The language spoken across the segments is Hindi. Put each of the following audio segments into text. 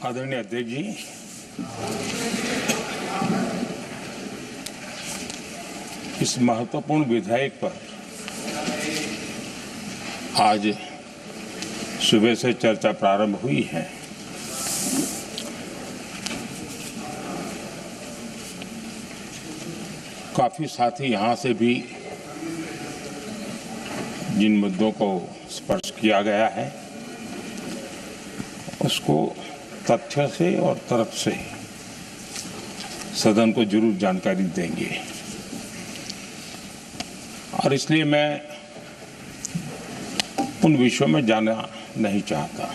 आदरणीय अध्यक्ष जी, इस महत्वपूर्ण विधेयक पर आज सुबह से चर्चा प्रारंभ हुई है। काफी साथी यहाँ से भी जिन मुद्दों को स्पर्श किया गया है उसको तथ्य से और तर्क से सदन को जरूर जानकारी देंगे और इसलिए मैं उन विषयों में जाना नहीं चाहता।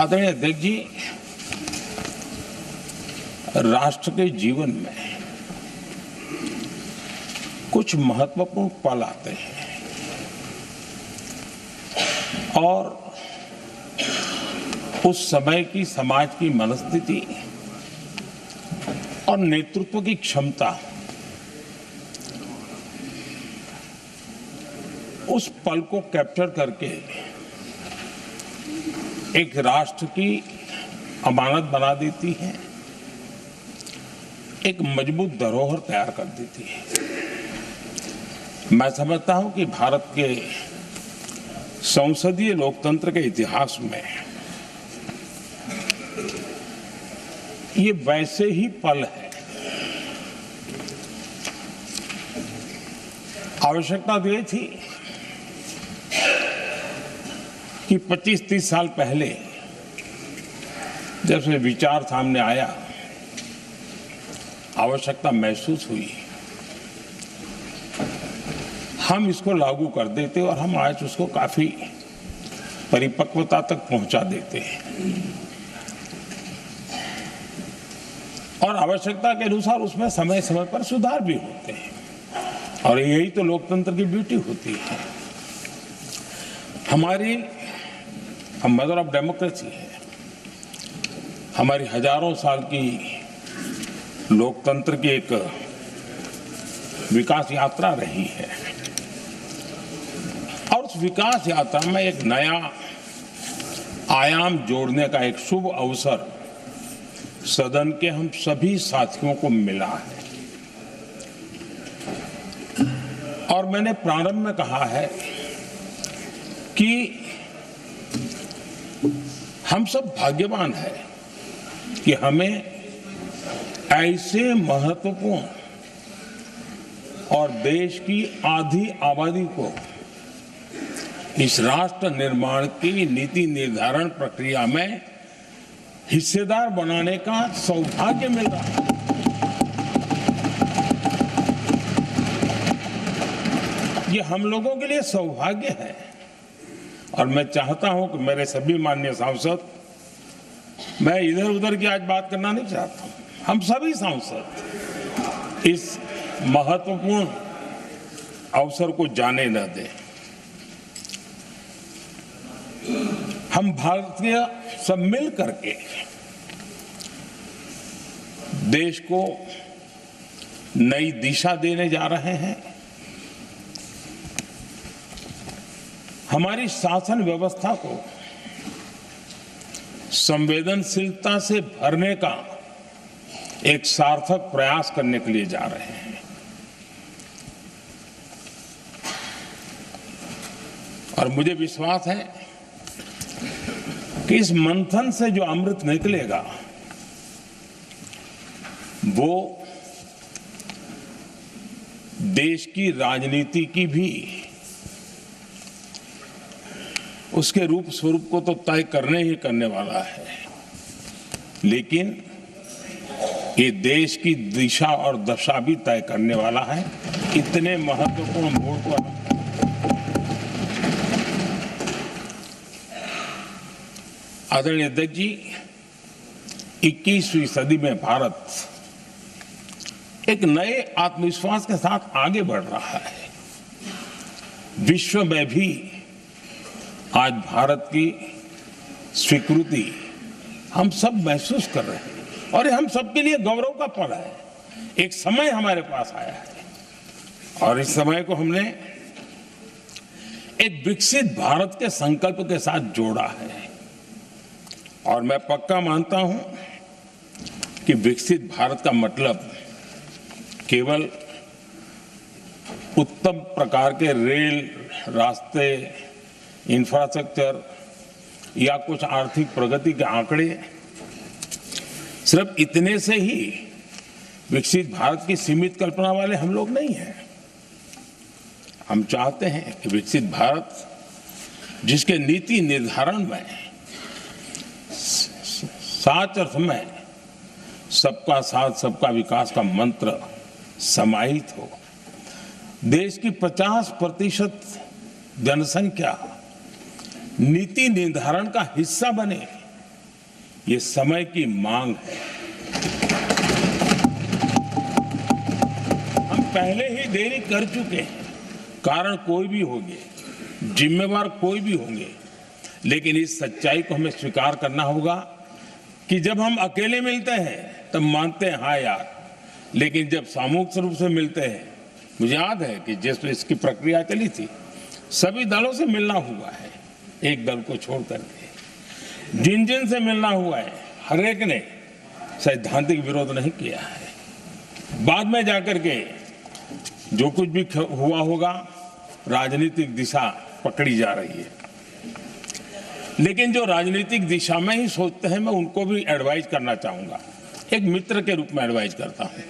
आदरणीय अध्यक्ष जी, राष्ट्र के जीवन में कुछ महत्वपूर्ण पल आते हैं और उस समय की समाज की मनस्थिति और नेतृत्व की क्षमता उस पल को कैप्चर करके एक राष्ट्र की अमानत बना देती है, एक मजबूत धरोहर तैयार कर देती है। मैं समझता हूं कि भारत के संसदीय लोकतंत्र के इतिहास में ये वैसे ही पल है। आवश्यकता तो ये थी कि 25-30 साल पहले जब से विचार सामने आया, आवश्यकता महसूस हुई, हम इसको लागू कर देते और हम आज उसको काफी परिपक्वता तक पहुंचा देते हैं और आवश्यकता के अनुसार उसमें समय समय पर सुधार भी होते हैं और यही तो लोकतंत्र की ब्यूटी होती है। हमारी मदर ऑफ डेमोक्रेसी है, हमारी हजारों साल की लोकतंत्र की एक विकास यात्रा रही है और उस विकास यात्रा में एक नया आयाम जोड़ने का एक शुभ अवसर सदन के हम सभी साथियों को मिला है और मैंने प्रारंभ में कहा है कि हम सब भाग्यवान हैं कि हमें ऐसे महत्वपूर्ण और देश की आधी आबादी को इस राष्ट्र निर्माण की नीति निर्धारण प्रक्रिया में हिस्सेदार बनाने का सौभाग्य मिल रहा है। ये हम लोगों के लिए सौभाग्य है और मैं चाहता हूं कि मेरे सभी माननीय सांसद, मैं इधर उधर की आज बात करना नहीं चाहता हूं, हम सभी सांसद इस महत्वपूर्ण अवसर को जाने न दें। हम भारतीय सब मिल करके देश को नई दिशा देने जा रहे हैं। हमारी शासन व्यवस्था को संवेदनशीलता से भरने का एक सार्थक प्रयास करने के लिए जा रहे हैं और मुझे विश्वास है कि इस मंथन से जो अमृत निकलेगा वो देश की राजनीति की भी उसके रूप स्वरूप को तो तय करने ही करने वाला है, लेकिन ये देश की दिशा और दशा भी तय करने वाला है। इतने महत्वपूर्ण मोड़ पर आदरणीय अध्यक्ष जी, 21वीं सदी में भारत एक नए आत्मविश्वास के साथ आगे बढ़ रहा है। विश्व में भी आज भारत की स्वीकृति हम सब महसूस कर रहे हैं और ये हम सबके लिए गौरव का पल है। एक समय हमारे पास आया है और इस समय को हमने एक विकसित भारत के संकल्प के साथ जोड़ा है। और मैं पक्का मानता हूं कि विकसित भारत का मतलब केवल उत्तम प्रकार के रेल, रास्ते, इंफ्रास्ट्रक्चर या कुछ आर्थिक प्रगति के आंकड़े, सिर्फ इतने से ही विकसित भारत की सीमित कल्पना वाले हम लोग नहीं हैं। हम चाहते हैं कि विकसित भारत जिसके नीति निर्धारण में साच अर्थ में सबका साथ सबका विकास का मंत्र समाहित हो, देश की 50% जनसंख्या नीति निर्धारण का हिस्सा बने, ये समय की मांग है। हम पहले ही देरी कर चुके हैं, कारण कोई भी होंगे, जिम्मेवार कोई भी होंगे, लेकिन इस सच्चाई को हमें स्वीकार करना होगा कि जब हम अकेले मिलते हैं तब मानते हैं हाँ यार, लेकिन जब सामूहिक रूप से मिलते हैं, मुझे याद है कि जिस इसकी प्रक्रिया चली थी, सभी दलों से मिलना हुआ है, एक दल को छोड़ करके जिन जिन से मिलना हुआ है, हर एक ने सैद्धांतिक विरोध नहीं किया है। बाद में जाकर के जो कुछ भी हुआ होगा, राजनीतिक दिशा पकड़ी जा रही है, लेकिन जो राजनीतिक दिशा में ही सोचते हैं, मैं उनको भी एडवाइज करना चाहूंगा, एक मित्र के रूप में एडवाइज करता हूं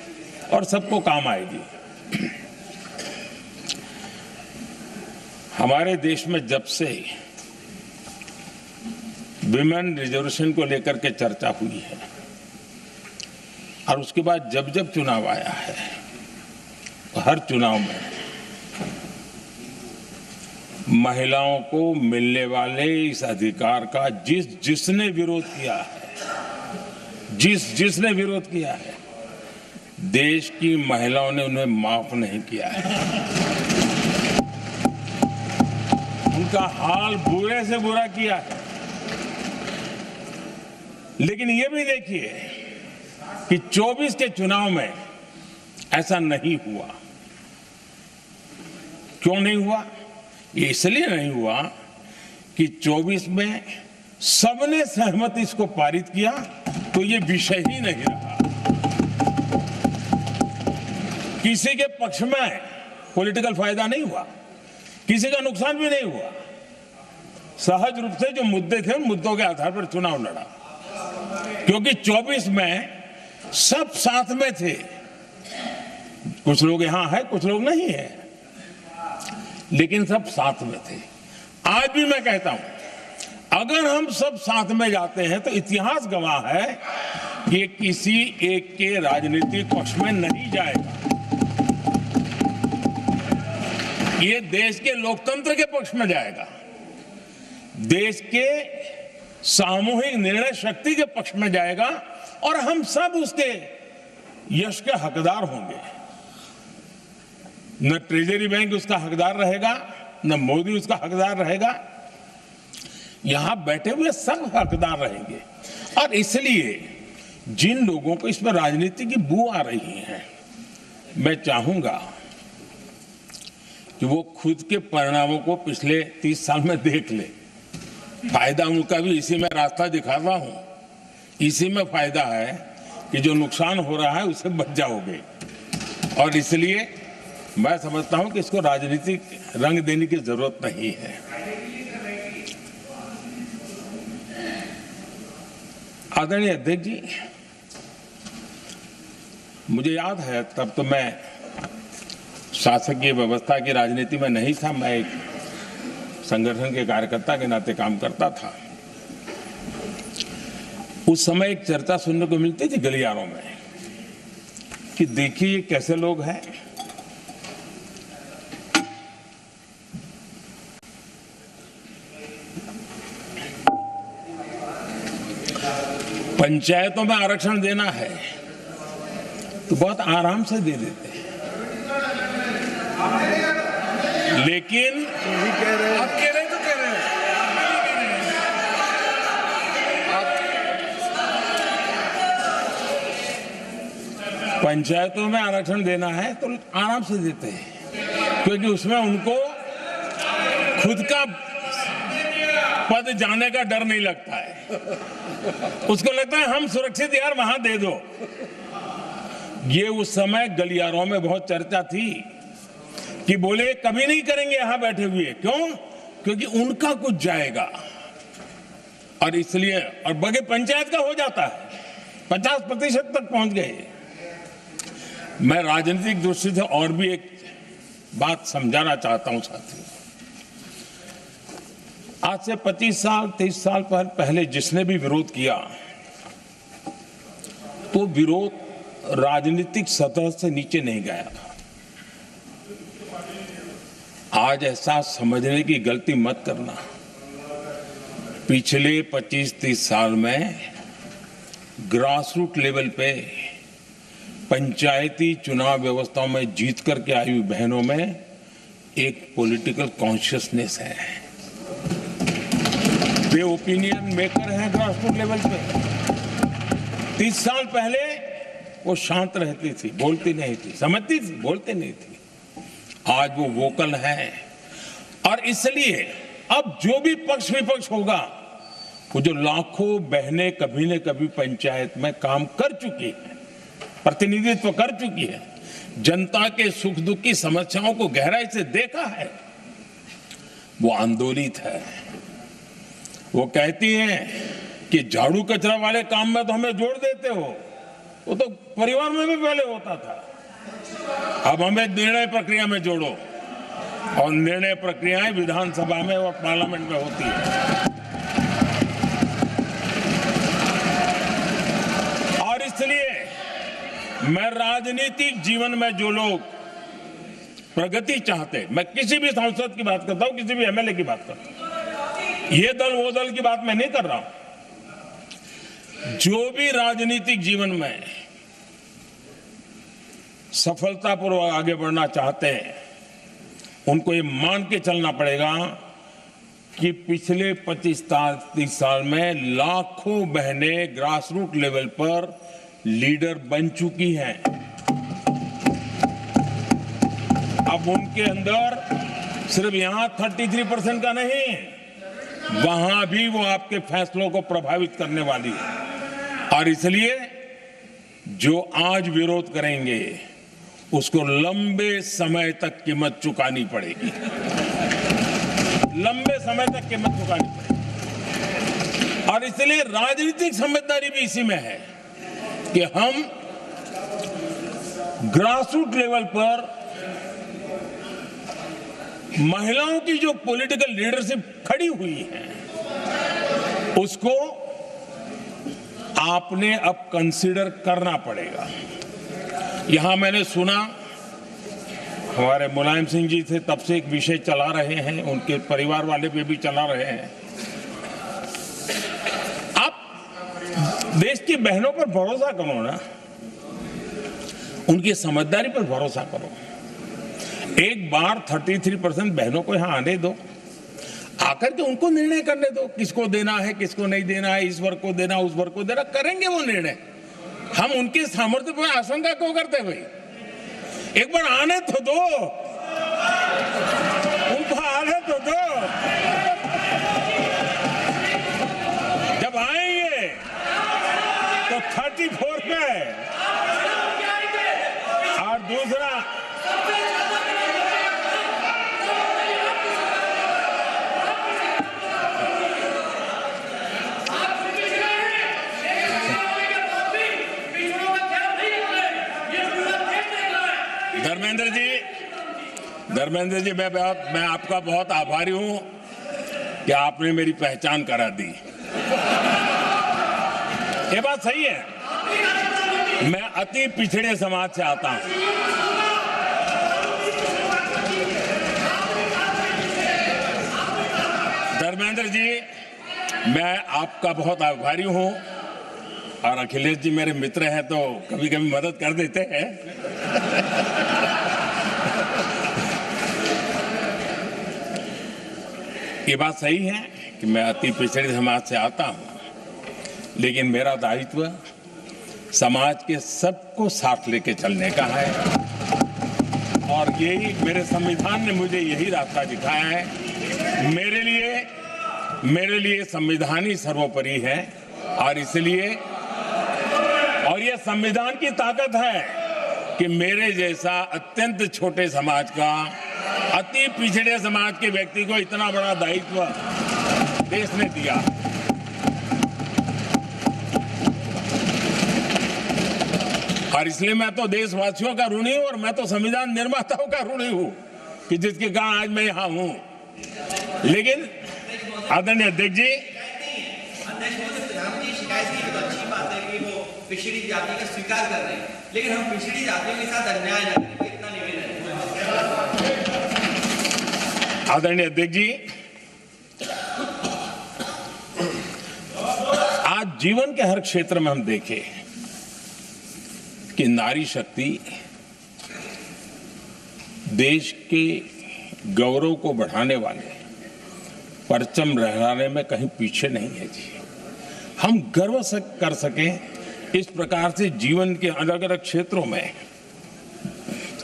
और सबको काम आएगी। हमारे देश में जब से विमेन रिजर्वेशन को लेकर के चर्चा हुई है और उसके बाद जब जब चुनाव आया है, हर चुनाव में महिलाओं को मिलने वाले इस अधिकार का जिसने विरोध किया है, जिसने विरोध किया है, देश की महिलाओं ने उन्हें माफ नहीं किया है। उनका हाल बुरे से बुरा किया है। लेकिन ये भी देखिए कि 24 के चुनाव में ऐसा नहीं हुआ। क्यों नहीं हुआ? ये इसलिए नहीं हुआ कि 24 में सबने सहमति इसको पारित किया, तो ये विषय ही नहीं रहा। किसी के पक्ष में पॉलिटिकल फायदा नहीं हुआ, किसी का नुकसान भी नहीं हुआ। सहज रूप से जो मुद्दे थे, उन मुद्दों के आधार पर चुनाव लड़ा, क्योंकि 24 में सब साथ में थे। कुछ लोग यहां है, कुछ लोग नहीं है, लेकिन सब साथ में थे। आज भी मैं कहता हूं, अगर हम सब साथ में जाते हैं तो इतिहास गवाह है कि ये किसी एक के राजनीतिक पक्ष में नहीं जाएगा, ये देश के लोकतंत्र के पक्ष में जाएगा, देश के सामूहिक निर्णय शक्ति के पक्ष में जाएगा और हम सब उसके यश के हकदार होंगे। न ट्रेजरी बैंक उसका हकदार रहेगा, न मोदी उसका हकदार रहेगा, यहां बैठे हुए सब हकदार रहेंगे। और इसलिए जिन लोगों को इसमें राजनीति की बू आ रही है, मैं चाहूंगा कि वो खुद के परिणामों को पिछले 30 साल में देख ले। फायदा उनका भी इसी में रास्ता दिखा रहा हूं, इसी में फायदा है कि जो नुकसान हो रहा है उससे बच जाओगे। और इसलिए मैं समझता हूं कि इसको राजनीतिक रंग देने की जरूरत नहीं है। आदरणीय अध्यक्ष जी, मुझे याद है तब तो मैं शासकीय व्यवस्था की राजनीति में नहीं था, मैं एक संगठन के कार्यकर्ता के नाते काम करता था। उस समय एक चर्चा सुनने को मिलती थी गलियारों में कि देखिए कैसे लोग हैं, पंचायतों में आरक्षण देना है तो बहुत आराम से दे देते हैं, लेकिन आप कह रहे तो कह रहे हैं, पंचायतों में आरक्षण देना है तो आराम से देते हैं, क्योंकि उसमें उनको खुद का पद जाने का डर नहीं लगता है, उसको लगता है हम सुरक्षित यार वहां दे दो। ये उस समय गलियारों में बहुत चर्चा थी कि बोले कभी नहीं करेंगे यहां बैठे हुए, क्यों? क्योंकि उनका कुछ जाएगा, और इसलिए, और बगे पंचायत का हो जाता है, 50% तक पहुंच गए। मैं राजनीतिक दृष्टि से और भी एक बात समझाना चाहता हूं साथियों। आज से 25 साल 30 साल पहले जिसने भी विरोध किया, तो विरोध राजनीतिक सतह से नीचे नहीं गया। आज ऐसा समझने की गलती मत करना, पिछले 25-30 साल में ग्रास रूट लेवल पे पंचायती चुनाव व्यवस्थाओं में जीत करके आई हुई बहनों में एक पॉलिटिकल कॉन्शियसनेस है। वे ओपिनियन मेकर हैं ग्रास रूट लेवल पे। 30 साल पहले वो शांत रहती थी, बोलती नहीं थी, समझती थी, बोलती नहीं थी। आज वो वोकल है, और इसलिए अब जो भी पक्ष विपक्ष होगा, वो जो लाखों बहनें कभी न कभी पंचायत में काम कर चुकी है, प्रतिनिधित्व कर चुकी है, जनता के सुख दुख की समस्याओं को गहराई से देखा है, वो आंदोलित है। वो कहती हैं कि झाड़ू कचरा वाले काम में तो हमें जोड़ देते हो, वो तो परिवार में भी पहले होता था, अब हमें निर्णय प्रक्रिया में जोड़ो। और निर्णय प्रक्रियाएं विधानसभा में और पार्लियामेंट में होती है। और इसलिए मैं राजनीतिक जीवन में जो लोग प्रगति चाहते, मैं किसी भी सांसद की बात करता हूं, किसी भी एमएलए की बात करता हूं, ये दल वो दल की बात मैं नहीं कर रहा हूं। जो भी राजनीतिक जीवन में सफलतापूर्वक आगे बढ़ना चाहते हैं, उनको ये मान के चलना पड़ेगा कि पिछले 25-30 साल में लाखों बहनें ग्रास रूट लेवल पर लीडर बन चुकी हैं। अब उनके अंदर सिर्फ यहां 33% का नहीं, वहां भी वो आपके फैसलों को प्रभावित करने वाली है। और इसलिए जो आज विरोध करेंगे, उसको लंबे समय तक कीमत चुकानी पड़ेगी, लंबे समय तक कीमत चुकानी पड़ेगी। और इसलिए राजनीतिक समझदारी भी इसी में है कि हम ग्रास रूट लेवल पर महिलाओं की जो पॉलिटिकल लीडरशिप खड़ी हुई है, उसको आपने अब कंसीडर करना पड़ेगा। यहां मैंने सुना हमारे मुलायम सिंह जी थे, तब से एक विषय चला रहे हैं, उनके परिवार वाले पे भी चला रहे हैं। आप देश की बहनों पर भरोसा करो ना, उनकी समझदारी पर भरोसा करो। एक बार 33% बहनों को यहां आने दो, आकर के उनको निर्णय करने दो, किसको देना है, किसको नहीं देना है, इस वर्ग को देना, उस वर्ग को देना, करेंगे वो निर्णय। हम उनके सामर्थ्य पर आशंका क्यों करते भाई? एक बार आने तो दो, उनको आने तो दो। जब आएंगे तो 34 पे, और दूसरा धर्मेंद्र जी, मैं आपका बहुत आभारी हूं कि आपने मेरी पहचान करा दी। ये बात सही है, मैं अति पिछड़े समाज से आता हूं। धर्मेंद्र जी, मैं आपका बहुत आभारी हूं, और अखिलेश जी मेरे मित्र हैं तो कभी कभी मदद कर देते हैं। ये बात सही है कि मैं अति पिछड़े समाज से आता हूं, लेकिन मेरा दायित्व समाज के सबको साथ लेके चलने का है, और यही मेरे संविधान ने मुझे यही रास्ता दिखाया है। मेरे लिए मेरे लिए संविधान ही सर्वोपरि है और इसलिए और यह संविधान की ताकत है कि मेरे जैसा अत्यंत छोटे समाज का, अति पिछड़े समाज के व्यक्ति को इतना बड़ा दायित्व देश ने दिया। और इसलिए मैं तो देशवासियों का ऋणी हूं और मैं तो संविधान निर्माताओं का ऋणी हूं कि जिसके कारण आज मैं यहां हूं। लेकिन आदरणीय अध्यक्ष जी, पिछड़ी जाति का स्वीकार कर रहे हैं, लेकिन हम पिछड़ी जातियों के साथ अन्याय न करें, इतना निवेदन है। आदरणीय अध्यक्ष जी, आज जीवन के हर क्षेत्र में हम देखें कि नारी शक्ति देश के गौरव को बढ़ाने वाले, परचम लहराने में कहीं पीछे नहीं है जी। हम गर्व से कर सकें इस प्रकार से जीवन के अलग अलग क्षेत्रों में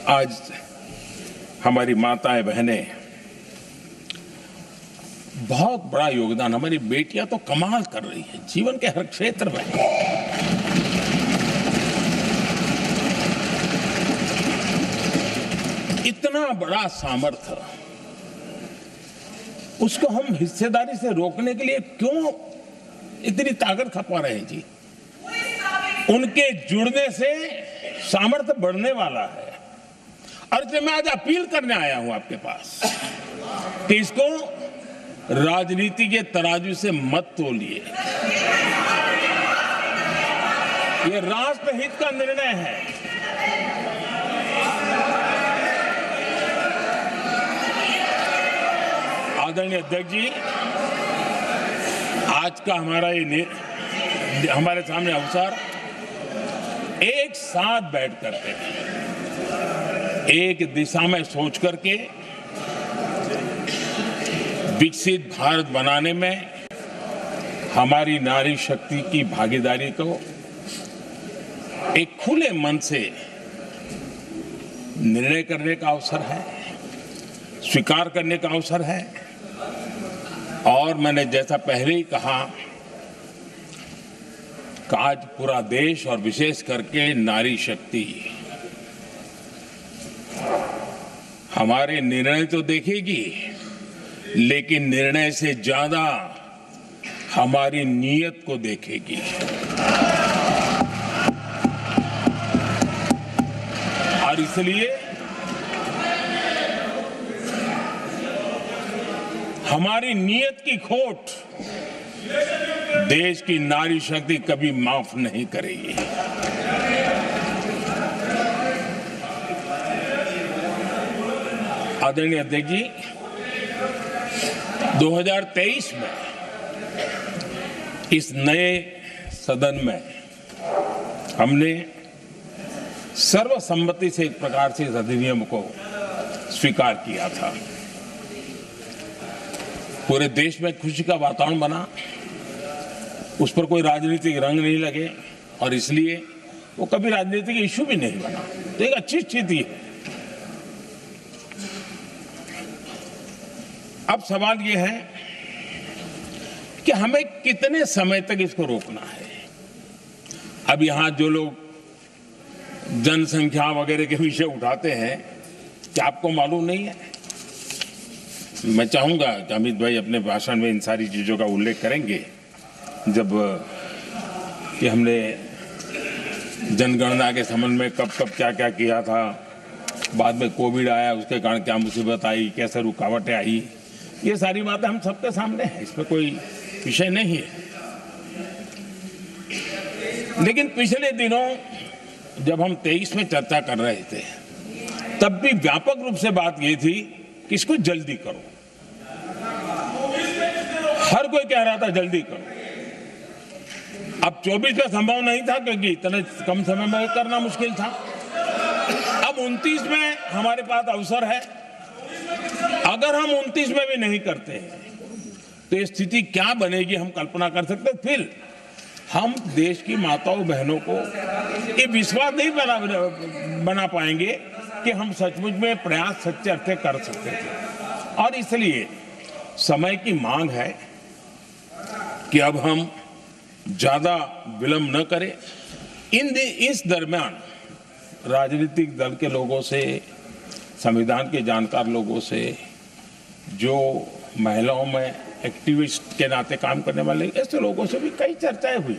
आज हमारी माताएं बहनें बहुत बड़ा योगदान, हमारी बेटियां तो कमाल कर रही है जीवन के हर क्षेत्र में। इतना बड़ा सामर्थ्य, उसको हम हिस्सेदारी से रोकने के लिए क्यों इतनी ताकत खपा रहे हैं जी? उनके जुड़ने से सामर्थ्य बढ़ने वाला है। और इसलिए मैं आज अपील करने आया हूं आपके पास कि इसको राजनीति के तराजू से मत तोलिए। ये राष्ट्रहित का निर्णय है। आदरणीय अध्यक्ष जी, आज का हमारे सामने अवसर एक साथ बैठ करके एक दिशा में सोच करके विकसित भारत बनाने में हमारी नारी शक्ति की भागीदारी को एक खुले मन से निर्णय करने का अवसर है, स्वीकार करने का अवसर है। और मैंने जैसा पहले ही कहा कि आज पूरा देश और विशेष करके नारी शक्ति हमारे निर्णय तो देखेगी, लेकिन निर्णय से ज्यादा हमारी नीयत को देखेगी। और इसलिए हमारी नीयत की खोट देश की नारी शक्ति कभी माफ नहीं करेगी। आदरणीय अध्यक्ष जी, 2023 में इस नए सदन में हमने सर्वसम्मति से एक प्रकार से इस अधिनियम को स्वीकार किया था। पूरे देश में खुशी का वातावरण बना, उस पर कोई राजनीतिक रंग नहीं लगे और इसलिए वो कभी राजनीतिक इश्यू भी नहीं बना। तो एक अच्छी स्थिति है। अब सवाल ये है कि हमें कितने समय तक इसको रोकना है। अब यहां जो लोग जनसंख्या वगैरह के विषय उठाते हैं, क्या आपको मालूम नहीं है? मैं चाहूंगा कि अमित भाई अपने भाषण में इन सारी चीजों का उल्लेख करेंगे, जब कि हमने जनगणना के संबंध में कब कब क्या क्या किया था, बाद में कोविड आया, उसके कारण क्या मुसीबत आई, कैसे रुकावटें आई, ये सारी बातें हम सबके सामने हैं, इसमें कोई विषय नहीं है। लेकिन पिछले दिनों जब हम 23 में चर्चा कर रहे थे, तब भी व्यापक रूप से बात ये थी कि इसको जल्दी करो। हर कोई कह रहा था जल्दी करो। अब 24 का संभव नहीं था क्योंकि इतने कम समय में करना मुश्किल था। अब 29 में हमारे पास अवसर है। अगर हम 29 में भी नहीं करते तो ये स्थिति क्या बनेगी हम कल्पना कर सकते। फिर हम देश की माताओं बहनों को ये विश्वास नहीं बना पाएंगे कि हम सचमुच में प्रयास सच्चे अर्थ कर सकते थे। और इसलिए समय की मांग है कि अब हम ज्यादा विलंब न करें। इस दरमियान राजनीतिक दल के लोगों से, संविधान के जानकार लोगों से, जो महिलाओं में एक्टिविस्ट के नाते काम करने वाले, ऐसे लोगों से भी कई चर्चाएं हुई।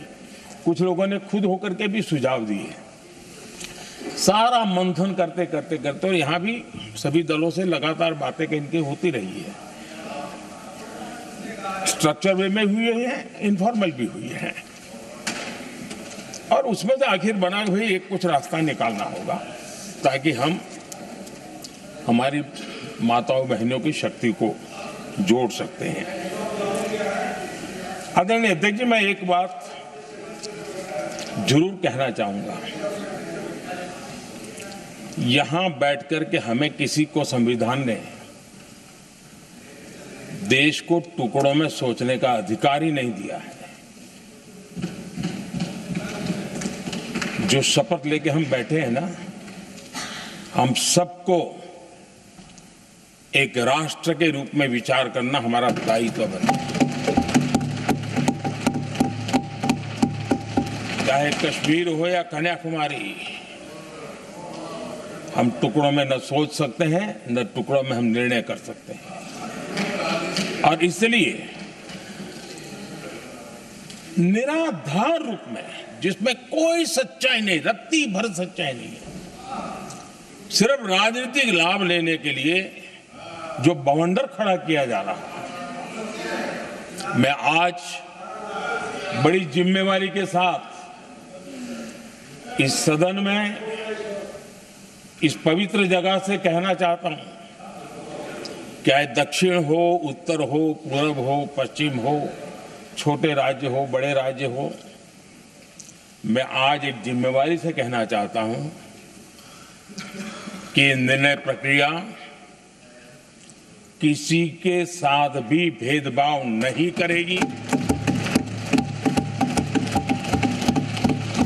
कुछ लोगों ने खुद होकर के भी सुझाव दिए। सारा मंथन करते करते करते, और यहाँ भी सभी दलों से लगातार बातें इनकी होती रही है। स्ट्रक्चर वे में हुई है, इनफॉर्मल भी हुई है, और उसमें से आखिर बना हुई एक कुछ रास्ता निकालना होगा ताकि हम हमारी माताओं बहनों की शक्ति को जोड़ सकते हैं। आदरणीय अध्यक्ष जी, मैं एक बात जरूर कहना चाहूंगा। यहां बैठकर के हमें किसी को संविधान ने देश को टुकड़ों में सोचने का अधिकार ही नहीं दिया है। जो शपथ लेके हम बैठे हैं ना, हम सबको एक राष्ट्र के रूप में विचार करना हमारा दायित्व बना। चाहे कश्मीर हो या कन्याकुमारी, हम टुकड़ों में न सोच सकते हैं, न टुकड़ों में हम निर्णय कर सकते हैं। और इसलिए निराधार रूप में, जिसमें कोई सच्चाई नहीं, रत्ती भर सच्चाई नहीं है, सिर्फ राजनीतिक लाभ लेने के लिए जो बवंडर खड़ा किया जा रहा है, मैं आज बड़ी जिम्मेवारी के साथ इस सदन में, इस पवित्र जगह से कहना चाहता हूं, चाहे दक्षिण हो, उत्तर हो, पूर्व हो, पश्चिम हो, छोटे राज्य हो, बड़े राज्य हो, मैं आज एक जिम्मेवारी से कहना चाहता हूं कि निर्णय प्रक्रिया किसी के साथ भी भेदभाव नहीं करेगी।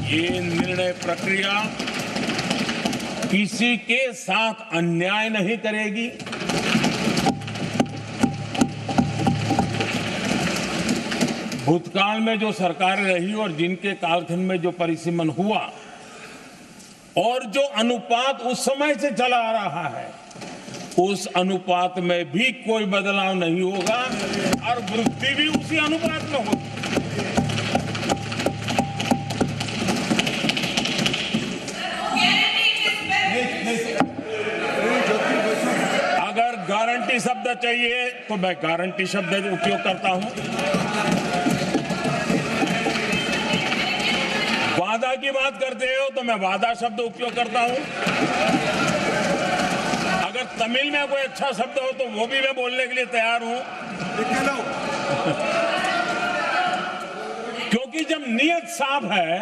ये निर्णय प्रक्रिया किसी के साथ अन्याय नहीं करेगी। भूतकाल में जो सरकारें रही और जिनके कालखंड में जो परिसीमन हुआ और जो अनुपात उस समय से चला आ रहा है, उस अनुपात में भी कोई बदलाव नहीं होगा और वृद्धि भी उसी अनुपात में होगी। अगर गारंटी शब्द चाहिए तो मैं गारंटी शब्द उपयोग करता हूं। वादा की बात करते हो तो मैं वादा शब्द उपयोग करता हूं। अगर तमिल में कोई अच्छा शब्द हो तो वो भी मैं बोलने के लिए तैयार हूं। क्योंकि जब नियत साफ है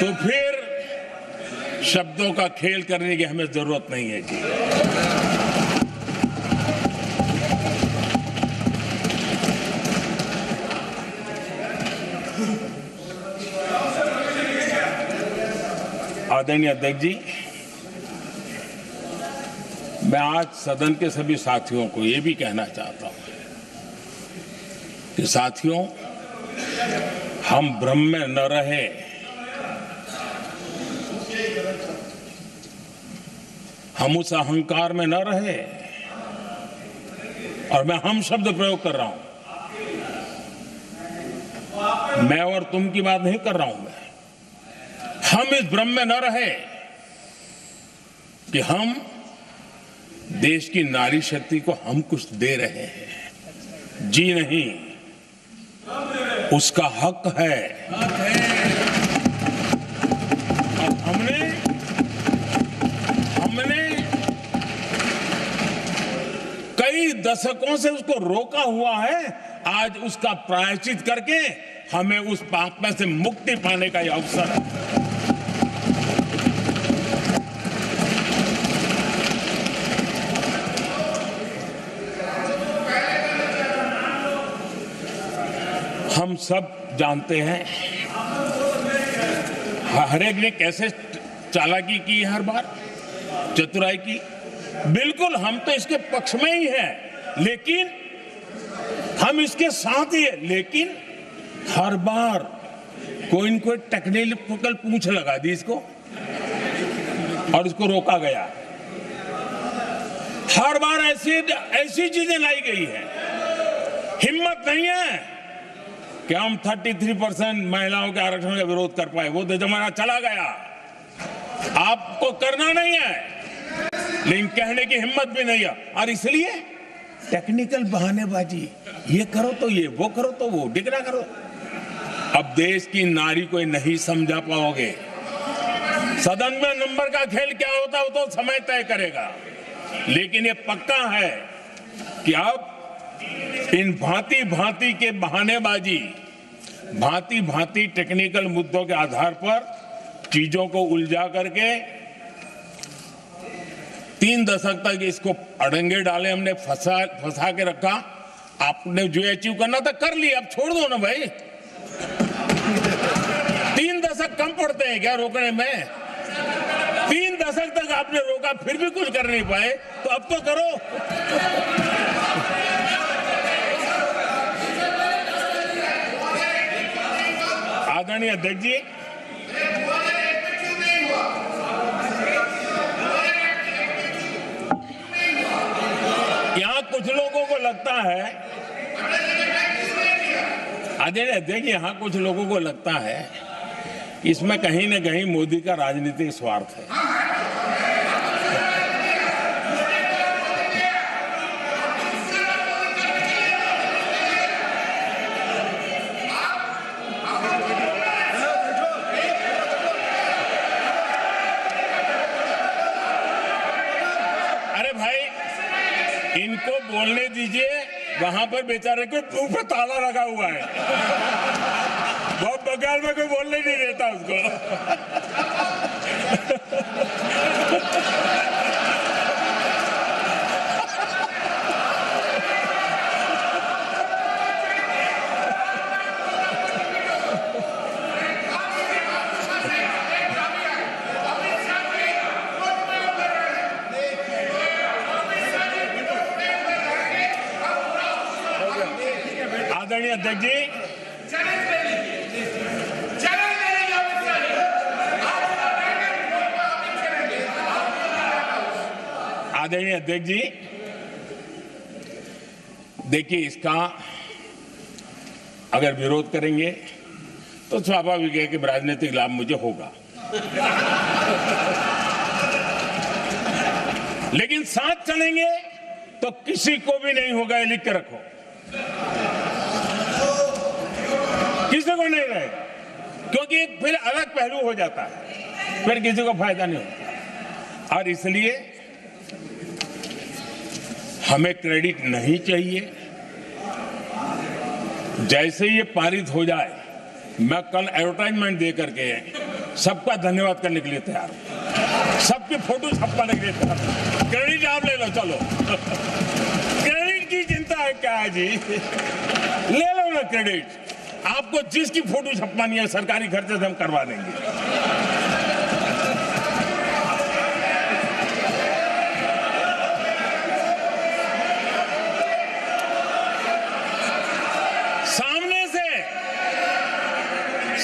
तो फिर शब्दों का खेल करने की हमें जरूरत नहीं है जी। आदरणीय अध्यक्ष जी, मैं आज सदन के सभी साथियों को ये भी कहना चाहता हूं कि साथियों, हम भ्रम में न रहे। हम उस अहंकार में न रहे, और मैं हम शब्द प्रयोग कर रहा हूं। मैं और तुम की बात नहीं कर रहा हूं। मैं हम इस भ्रम में न रहे कि हम देश की नारी शक्ति को हम कुछ दे रहे हैं। जी नहीं, उसका हक है। और हमने कई दशकों से उसको रोका हुआ है। आज उसका प्रायश्चित करके हमें उस पाप में से मुक्ति पाने का यह अवसर है। हम सब जानते हैं हर एक ने कैसे चालाकी की, हर बार चतुराई की। बिल्कुल हम तो इसके पक्ष में ही हैं, लेकिन हम इसके साथ ही है, लेकिन हर बार कोई न कोई टेक्निकल पूंछ लगा दी इसको और इसको रोका गया। हर बार ऐसी चीजें लाई गई है। हिम्मत नहीं है कि हम 33% महिलाओं के आरक्षण का विरोध कर पाए। वो तो जमाना चला गया, आपको करना नहीं है, लेकिन कहने की हिम्मत भी नहीं है। और इसलिए टेक्निकल बहानेबाजी, ये करो तो ये, वो करो तो वो, डिगरा करो। अब देश की नारी को नहीं समझा पाओगे। सदन में नंबर का खेल क्या होता है वो तो समय तय करेगा, लेकिन ये पक्का है कि अब इन भांति भांति के बहानेबाजी, भांति भांति टेक्निकल मुद्दों के आधार पर चीजों को उलझा करके 3 दशक तक इसको अड़ंगे डाले, हमने फंसा के रखा। आपने जो अचीव करना था कर लिया, अब छोड़ दो ना भाई। 3 दशक कम पड़ते हैं क्या रोकने में? 3 दशक तक आपने रोका, फिर भी कुछ कर नहीं पाए, तो अब तो करो। आदरणीय अध्यक्ष जी, यहां कुछ लोगों को लगता है, आदरणीय अध्यक्ष, यहां कुछ लोगों को लगता है इसमें कहीं न कहीं मोदी का राजनीतिक स्वार्थ है। अरे भाई, इनको बोलने दीजिए, वहां पर बेचारे को मुंह पे ताला लगा हुआ है, बहुत बगल में कोई बोलने नहीं देता उसको। आदरणीय अध्यक्ष जी, आदरणीय अध्यक्ष जी, देखिए, इसका अगर विरोध करेंगे तो स्वाभाविक है कि राजनीतिक लाभ मुझे होगा, लेकिन साथ चलेंगे तो किसी को भी नहीं होगा, ये लिख के रखो। किसी को नहीं रहेगा, क्योंकि फिर अलग पहलू हो जाता है, फिर किसी को फायदा नहीं होता। और इसलिए हमें क्रेडिट नहीं चाहिए। जैसे ये पारित हो जाए, मैं कल एडवर्टाइजमेंट दे करके सबका धन्यवाद करने के लिए तैयार हूं, सबकी फोटो छपवाने के लिए तैयार हूं। क्रेडिट आप ले लो, चलो। क्रेडिट की चिंता है क्या है जी? ले लो ना क्रेडिट। आपको जिसकी फोटो छपवानी है सरकारी खर्चे से हम करवा देंगे।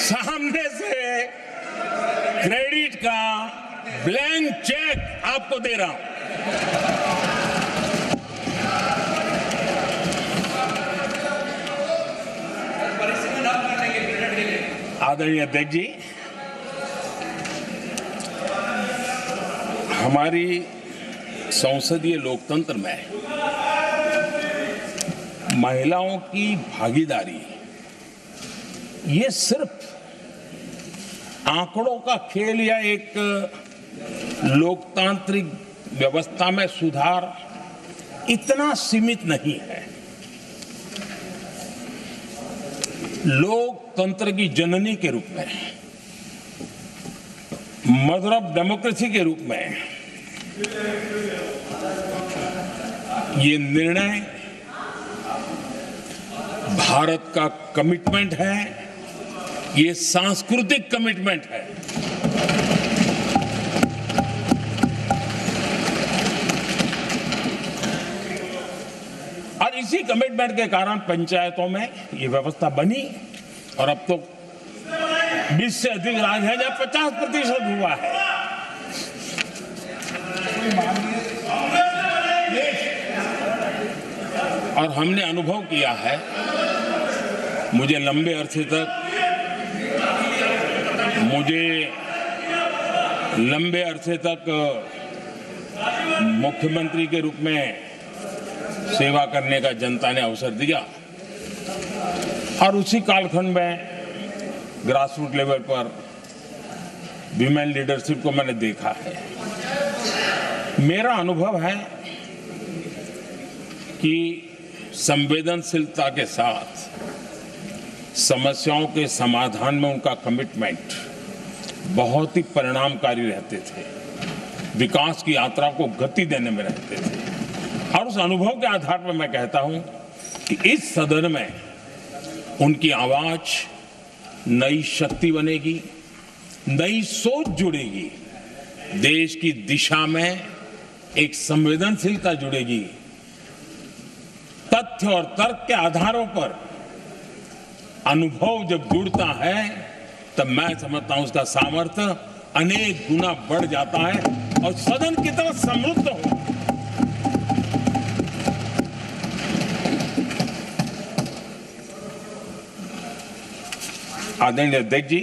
सामने से क्रेडिट का ब्लैंक चेक आपको दे रहा हूं। आदरणीय अध्यक्ष जी, हमारी संसदीय लोकतंत्र में महिलाओं की भागीदारी ये सिर्फ आंकड़ों का खेल या एक लोकतांत्रिक व्यवस्था में सुधार इतना सीमित नहीं है। लोकतंत्र की जननी के रूप में, मदर ऑफ डेमोक्रेसी के रूप में ये निर्णय भारत का कमिटमेंट है, ये सांस्कृतिक कमिटमेंट है। और इसी कमिटमेंट के कारण पंचायतों में ये व्यवस्था बनी और अब तो 20 से अधिक राज्य है जहां 50% हुआ है। और हमने अनुभव किया है, मुझे लंबे अरसे तक मुख्यमंत्री के रूप में सेवा करने का जनता ने अवसर दिया और उसी कालखंड में ग्रासरूट लेवल पर विमेन लीडरशिप को मैंने देखा है। मेरा अनुभव है कि संवेदनशीलता के साथ समस्याओं के समाधान में उनका कमिटमेंट बहुत ही परिणामकारी रहते थे, विकास की यात्रा को गति देने में रहते थे। और उस अनुभव के आधार पर मैं कहता हूं कि इस सदन में उनकी आवाज नई शक्ति बनेगी, नई सोच जुड़ेगी, देश की दिशा में एक संवेदनशीलता जुड़ेगी। तथ्य और तर्क के आधारों पर अनुभव जब जुड़ता है तब मैं समझता हूं उसका सामर्थ्य अनेक गुना बढ़ जाता है और सदन की तरह समृद्ध हो। आदरणीय अध्यक्ष जी,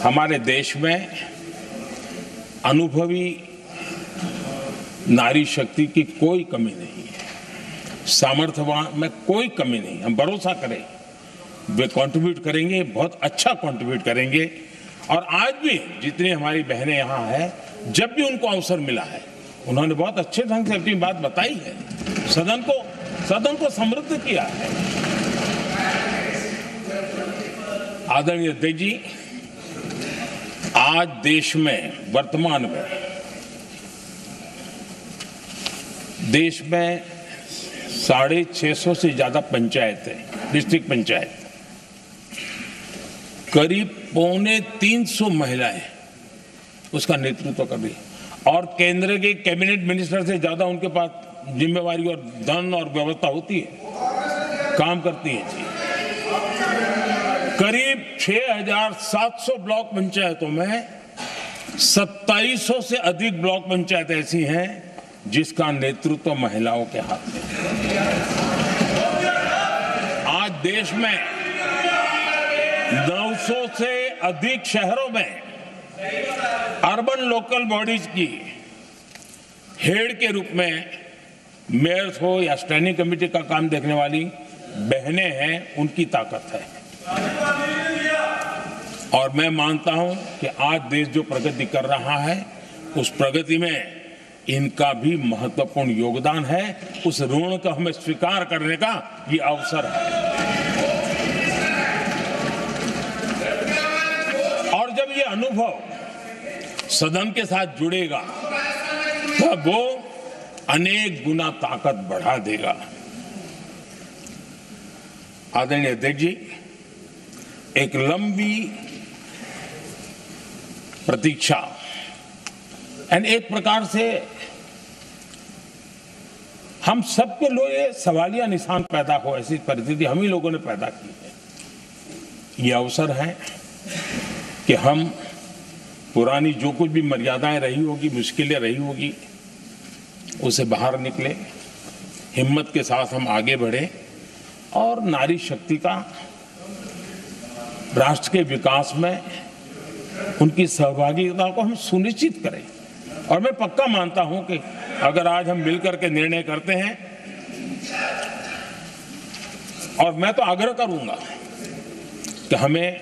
हमारे देश में अनुभवी नारी शक्ति की कोई कमी नहीं है, सामर्थ्यवान में कोई कमी नहीं। हम भरोसा करें वे कंट्रीब्यूट करेंगे, बहुत अच्छा कंट्रीब्यूट करेंगे। और आज भी जितनी हमारी बहनें यहाँ हैं, जब भी उनको अवसर मिला है उन्होंने बहुत अच्छे ढंग से अपनी बात बताई है, सदन को समृद्ध किया है। आदरणीय अध्यक्ष जी, आज देश में वर्तमान में देश में 650 से ज्यादा पंचायतें, डिस्ट्रिक्ट पंचायत, करीब 250 महिलाएं उसका नेतृत्व कर रही और केंद्र के कैबिनेट मिनिस्टर से ज्यादा उनके पास जिम्मेवारी और धन और व्यवस्था होती है, काम करती है जी। करीब 6,700 ब्लॉक पंचायतों में 2700 से अधिक ब्लॉक पंचायत ऐसी हैं जिसका नेतृत्व महिलाओं के हाथ में है। आज देश में 900 से अधिक शहरों में अर्बन लोकल बॉडीज की हेड के रूप में मेयर्स हो या स्टैंडिंग कमेटी का काम देखने वाली बहनें हैं, उनकी ताकत है। और मैं मानता हूं कि आज देश जो प्रगति कर रहा है उस प्रगति में इनका भी महत्वपूर्ण योगदान है। उस ऋण को हमें स्वीकार करने का ये अवसर है। और जब ये अनुभव सदन के साथ जुड़ेगा तब वो अनेक गुना ताकत बढ़ा देगा। आदरणीय अध्यक्ष जी, एक लंबी प्रतीक्षा एंड एक प्रकार से हम सबके लिए सवालिया निशान पैदा हो, ऐसी परिस्थिति हम ही लोगों ने पैदा की है। ये अवसर है कि हम पुरानी जो कुछ भी मर्यादाएं रही होगी, मुश्किलें रही होगी, उसे बाहर निकले, हिम्मत के साथ हम आगे बढ़े और नारी शक्ति का राष्ट्र के विकास में उनकी सहभागिता को हम सुनिश्चित करें। और मैं पक्का मानता हूं कि अगर आज हम मिलकर के निर्णय करते हैं, और मैं तो आग्रह करूंगा कि हमें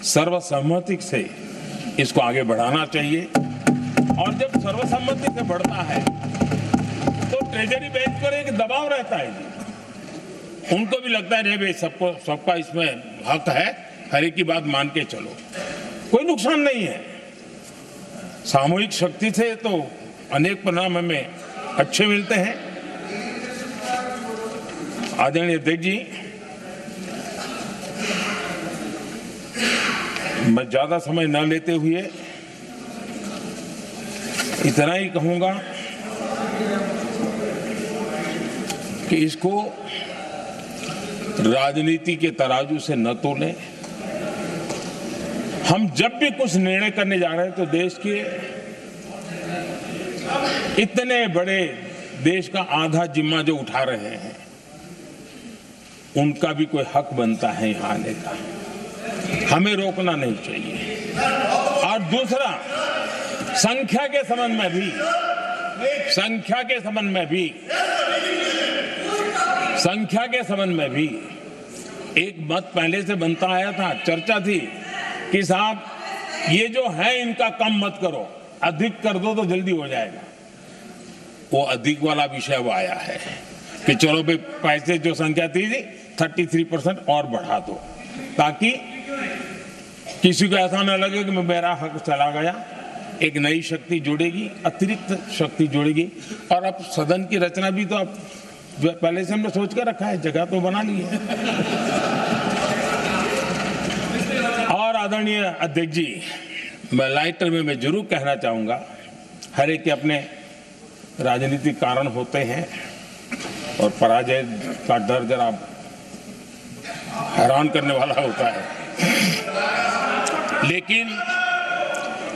सर्वसम्मति से इसको आगे बढ़ाना चाहिए। और जब सर्वसम्मति से बढ़ता है तो ट्रेजरी बेंच पर एक दबाव रहता है जी, उनको भी लगता है रे भाई सबका इसमें हक है, हर एक की बात मान के चलो, कोई नुकसान नहीं है। सामूहिक शक्ति से तो अनेक परिणाम हमें अच्छे मिलते हैं। आदरणीय अध्यक्ष जी, मैं ज्यादा समय न लेते हुए इतना ही कहूंगा कि इसको राजनीति के तराजू से न तोलें। हम जब भी कुछ निर्णय करने जा रहे हैं तो देश के इतने बड़े देश का आधा जिम्मा जो उठा रहे हैं उनका भी कोई हक बनता है यहाँ आने का, हमें रोकना नहीं चाहिए। और दूसरा, संख्या के संबंध में भी एक मत पहले से बनता आया था, चर्चा थी कि साहब ये जो है इनका कम मत करो, अधिक कर दो तो जल्दी हो जाएगा। वो अधिक वाला विषय वो आया है कि चलो भाई पैसे जो संख्या थी 33% और बढ़ा दो, ताकि किसी को ऐसा न लगे कि मेरा हक चला गया। एक नई शक्ति जुड़ेगी, अतिरिक्त शक्ति जुड़ेगी। और अब सदन की रचना भी तो अब पहले से हमने सोच कर रखा है, जगह तो बना ली है। और आदरणीय अध्यक्ष जी, मैं लाइटर में मैं जरूर कहना चाहूंगा, हर एक के अपने राजनीतिक कारण होते हैं और पराजय का डर जरा हैरान करने वाला होता है, लेकिन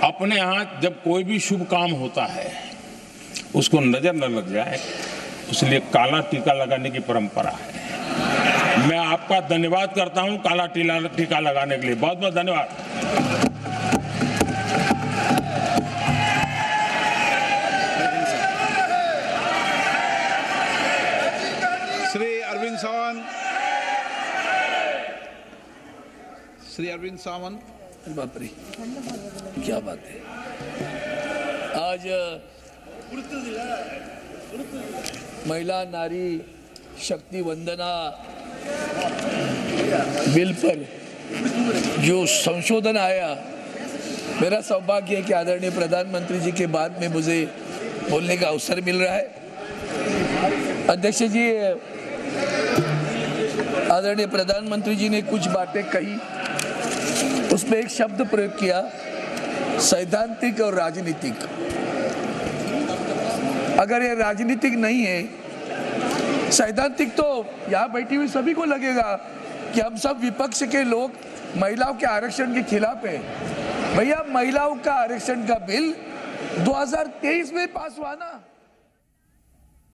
अपने यहाँ जब कोई भी शुभ काम होता है उसको नजर न लग जाए, इसलिए काला टीका लगाने की परंपरा है। मैं आपका धन्यवाद करता हूं काला टीका लगाने के लिए, बहुत बहुत धन्यवाद। श्री अरविंद सावंत। बाप रे, क्या बात है। आज महिला नारी शक्ति वंदना बिल पर जो संशोधन आया, मेरा सौभाग्य है कि आदरणीय प्रधानमंत्री जी के बाद में मुझे बोलने का अवसर मिल रहा है। अध्यक्ष जी, आदरणीय प्रधानमंत्री जी ने कुछ बातें कही, उसमें एक शब्द प्रयोग किया, सैद्धांतिक और राजनीतिक। अगर ये राजनीतिक नहीं है, सैद्धांतिक, तो यहाँ बैठी हुई सभी को लगेगा कि हम सब विपक्ष के लोग महिलाओं के आरक्षण के खिलाफ है। भैया, महिलाओं का आरक्षण का बिल 2023 में पास हुआ ना।